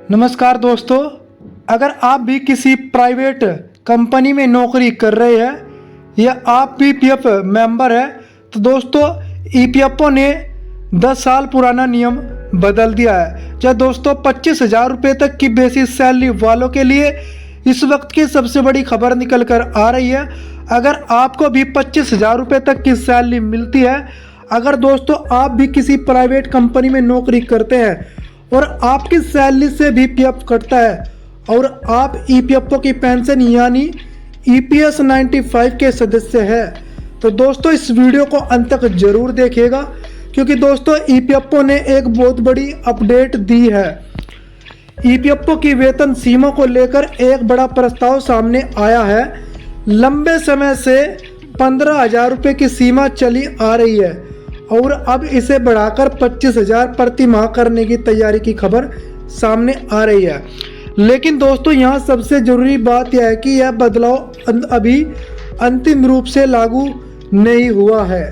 नमस्कार दोस्तों, अगर आप भी किसी प्राइवेट कंपनी में नौकरी कर रहे हैं या आप भी पीएफ मेंबर हैं तो दोस्तों ईपीएफओ ने 10 साल पुराना नियम बदल दिया है। जहाँ दोस्तों 25,000 रुपये तक की बेसिक सैलरी वालों के लिए इस वक्त की सबसे बड़ी खबर निकल कर आ रही है। अगर आपको भी 25,000 रुपये तक की सैलरी मिलती है, अगर दोस्तों आप भी किसी प्राइवेट कंपनी में नौकरी करते हैं और आपकी सैलरी से भी पीएफ कटता है और आप ईपीएफओ की पेंशन यानी ईपीएस 95 के सदस्य हैं, तो दोस्तों इस वीडियो को अंत तक जरूर देखिएगा, क्योंकि दोस्तों ईपीएफओ ने एक बहुत बड़ी अपडेट दी है। ईपीएफओ की वेतन सीमा को लेकर एक बड़ा प्रस्ताव सामने आया है। लंबे समय से 15,000 रुपये की सीमा चली आ रही है और अब इसे बढ़ाकर 25,000 प्रति माह करने की तैयारी की खबर सामने आ रही है। लेकिन दोस्तों यहाँ सबसे ज़रूरी बात यह है कि यह बदलाव अभी अंतिम रूप से लागू नहीं हुआ है।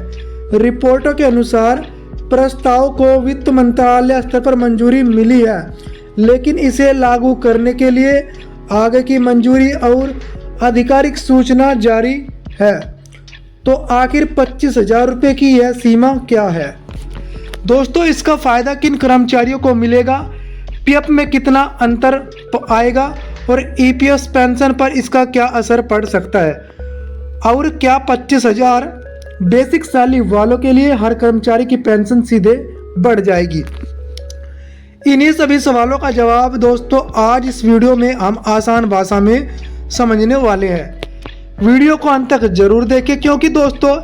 रिपोर्टों के अनुसार प्रस्ताव को वित्त मंत्रालय स्तर पर मंजूरी मिली है, लेकिन इसे लागू करने के लिए आगे की मंजूरी और आधिकारिक सूचना जारी है। तो आखिर 25,000 रुपये की यह सीमा क्या है? दोस्तों इसका फ़ायदा किन कर्मचारियों को मिलेगा, पीएफ में कितना अंतर आएगा और ईपीएस पेंशन पर इसका क्या असर पड़ सकता है, और क्या 25,000 बेसिक सैलरी वालों के लिए हर कर्मचारी की पेंशन सीधे बढ़ जाएगी? इन्हीं सभी सवालों का जवाब दोस्तों आज इस वीडियो में हम आसान भाषा में समझने वाले हैं। वीडियो को अंत तक जरूर देखें, क्योंकि दोस्तों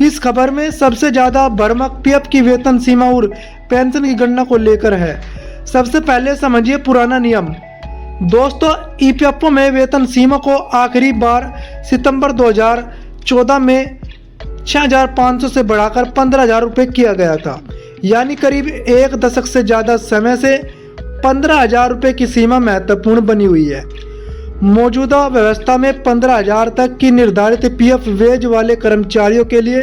इस खबर में सबसे ज़्यादा भ्रमक पीएफ की वेतन सीमा और पेंशन की गणना को लेकर है। सबसे पहले समझिए पुराना नियम। दोस्तों ईपीएफओ में वेतन सीमा को आखिरी बार सितंबर 2014 में 6,500 से बढ़ाकर 15,000 रुपये किया गया था, यानी करीब एक दशक से ज़्यादा समय से 15,000 रुपये की सीमा महत्वपूर्ण बनी हुई है। मौजूदा व्यवस्था में 15,000 तक की निर्धारित पीएफ वेज वाले कर्मचारियों के लिए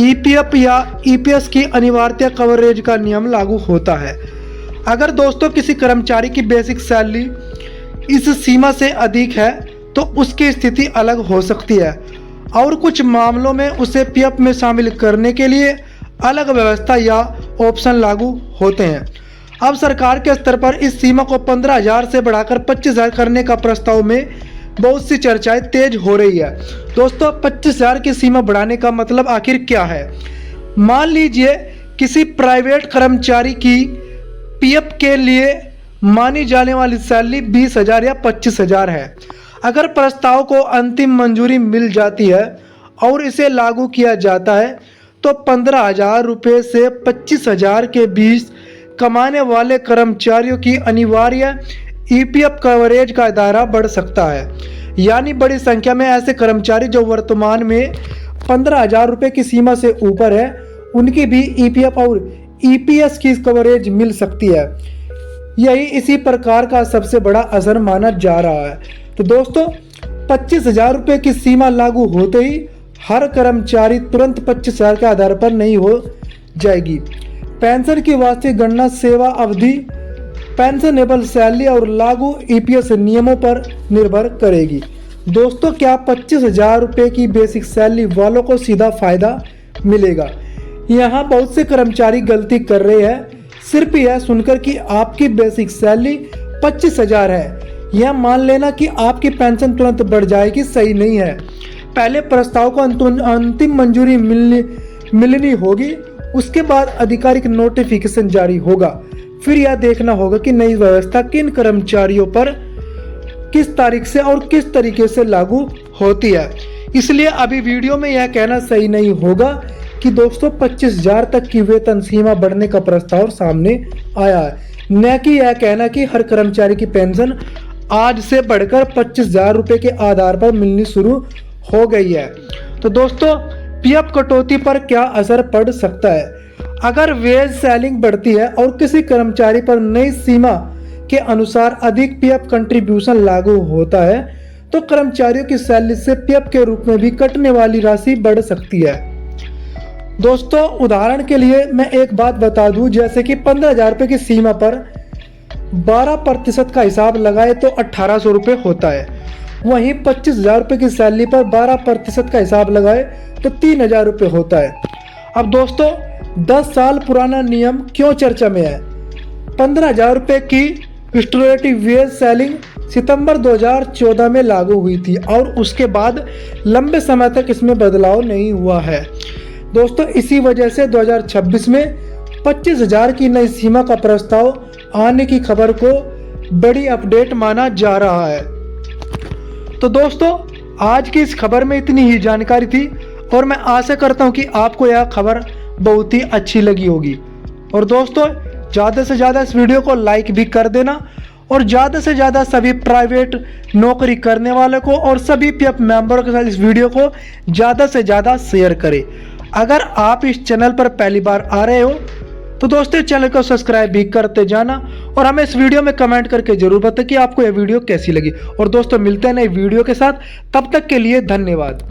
ईपीएफ या ईपीएस की अनिवार्य कवरेज का नियम लागू होता है। अगर दोस्तों किसी कर्मचारी की बेसिक सैलरी इस सीमा से अधिक है तो उसकी स्थिति अलग हो सकती है और कुछ मामलों में उसे पीएफ में शामिल करने के लिए अलग व्यवस्था या ऑप्शन लागू होते हैं। अब सरकार के स्तर पर इस सीमा को 15,000 से बढ़ाकर 25,000 करने का प्रस्ताव में बहुत सी चर्चाएं तेज हो रही है। दोस्तों 25,000 की सीमा बढ़ाने का मतलब आखिर क्या है? मान लीजिए किसी प्राइवेट कर्मचारी की पीएफ के लिए मानी जाने वाली सैलरी 20,000 या 25,000 है। अगर प्रस्ताव को अंतिम मंजूरी मिल जाती है और इसे लागू किया जाता है तो 15,000 रुपये से 25,000 के बीच कमाने वाले कर्मचारियों की अनिवार्य ईपीएफ कवरेज का दायरा बढ़ सकता है। यानी बड़ी संख्या में ऐसे कर्मचारी जो वर्तमान में 15,000 रुपये की सीमा से ऊपर है, उनकी भी ईपीएफ और ईपीएस की कवरेज मिल सकती है। यही इसी प्रकार का सबसे बड़ा असर माना जा रहा है। तो दोस्तों 25,000 रुपये की सीमा लागू होते ही हर कर्मचारी तुरंत 25,000 के आधार पर नहीं हो जाएगी। पेंशन की वास्तविक गणना सेवा अवधि, पेंशनेबल सैलरी और लागू ईपीएस नियमों पर निर्भर करेगी। दोस्तों क्या 25,000 रुपये की बेसिक सैलरी वालों को सीधा फायदा मिलेगा? यहाँ बहुत से कर्मचारी गलती कर रहे हैं। सिर्फ यह सुनकर कि आपकी बेसिक सैलरी 25,000 है, यह मान लेना कि आपकी पेंशन तुरंत बढ़ जाएगी सही नहीं है। पहले प्रस्ताव को अंतिम मंजूरी मिलनी होगी, उसके बाद आधिकारिक नोटिफिकेशन जारी होगा। फिर यह देखना होगा कि नई व्यवस्था किन कर्मचारियों पर किस तारीख से और किस तरीके से लागू होती है। इसलिए अभी वीडियो में यह कहना सही नहीं होगा कि दोस्तों 25,000 तक की वेतन सीमा बढ़ने का प्रस्ताव सामने आया है, न कि यह कहना कि हर कर्मचारी की पेंशन आज से बढ़कर 25,000 रुपये के आधार पर मिलनी शुरू हो गई है। तो दोस्तों पीएफ कटौती पर क्या असर पड़ सकता है? अगर वेज सैलिंग बढ़ती है और किसी कर्मचारी पर नई सीमा के अनुसार अधिक पीएफ कंट्रीब्यूशन लागू होता है तो कर्मचारियों की सैलरी से पीएफ के रूप में भी कटने वाली राशि बढ़ सकती है। दोस्तों उदाहरण के लिए मैं एक बात बता दूं, जैसे कि 15,000 रुपये की सीमा पर 12% का हिसाब लगाए तो 1800 रुपये होता है। वहीं 25,000 रुपये की सैलरी पर 12% का हिसाब लगाए तो 3,000 रुपये होता है। अब दोस्तों 10 साल पुराना नियम क्यों चर्चा में है? 15,000 रुपये की स्टोरेटिव वेज सेलिंग सितंबर 2014 में लागू हुई थी और उसके बाद लंबे समय तक इसमें बदलाव नहीं हुआ है। दोस्तों इसी वजह से 2026 में 25,000 की नई सीमा का प्रस्ताव आने की खबर को बड़ी अपडेट माना जा रहा है। तो दोस्तों आज की इस खबर में इतनी ही जानकारी थी और मैं आशा करता हूं कि आपको यह खबर बहुत ही अच्छी लगी होगी। और दोस्तों ज़्यादा से ज़्यादा इस वीडियो को लाइक भी कर देना और ज़्यादा से ज़्यादा सभी प्राइवेट नौकरी करने वालों को और सभी पीएफ मेंबरों के साथ इस वीडियो को ज़्यादा से ज़्यादा शेयर करें। अगर आप इस चैनल पर पहली बार आ रहे हो तो दोस्तों चैनल को सब्सक्राइब भी करते जाना और हमें इस वीडियो में कमेंट करके जरूर बताएं कि आपको यह वीडियो कैसी लगी। और दोस्तों मिलते हैं नई वीडियो के साथ, तब तक के लिए धन्यवाद।